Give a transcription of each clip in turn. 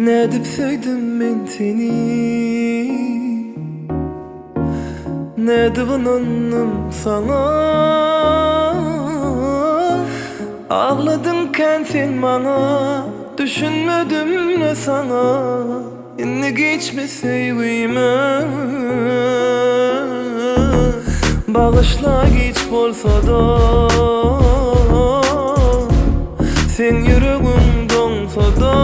Ne dip söyledim ben seni, ne divananım sana. Ağladımken sen bana, düşünmedim ne sana. Ne geçme sevgime, bağışla geç bolsa da. Sen yüreğim donsa da,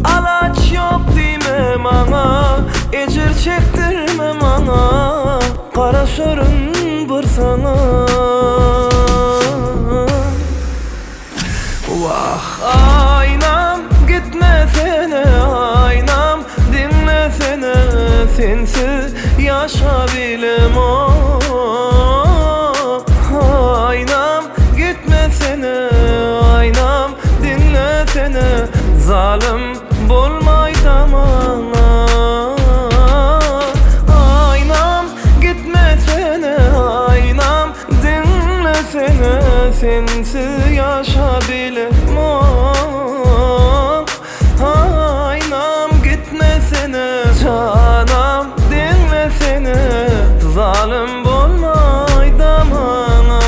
alaç yok deme bana, ecir çektirme bana. Karaşarın bir sana. Vah aynam gitmesene, aynam dinlesene. Sensiz yaşayabilemem. Aynam gitmesene, aynam dinlesene. Zalim bolmay tamana. Aynam gitmesene, aynam dinlesene. Sensiz yaşayabilemem. Aynam gitmesene, canım dinlesene. Zalim bolmay damana.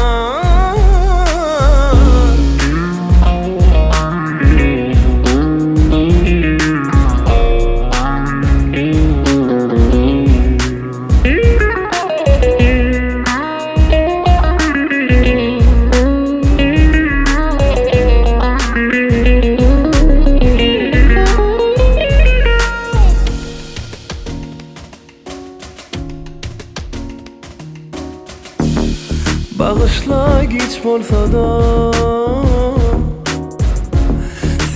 Bağışla geç bolsa da,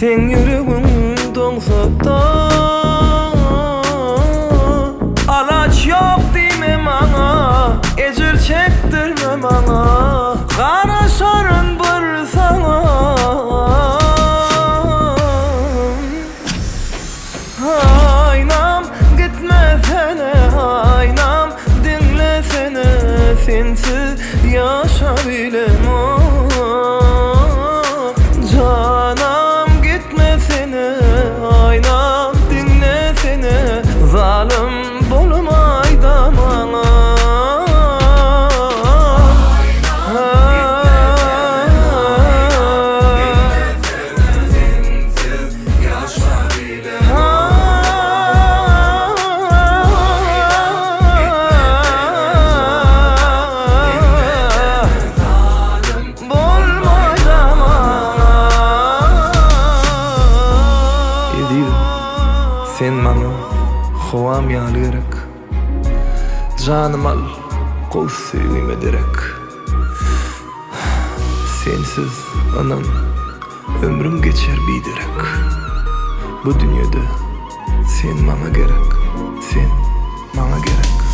sen yüreğim donsa da. Alaç yok deme bana, ecir çektirme bana. Karaşarın bir sana. Aynam gitmesene, aynam dinlesene. Sensiz yaşayabilemem. Canım gitmesene, aynam dinlesene. Zalim bolmay damana. Sen bana hovam yağlayarak, canım al kol sevgime derek. Sensiz anan ömrüm geçer biderek. Bu dünyada sen bana gerek, sen bana gerek.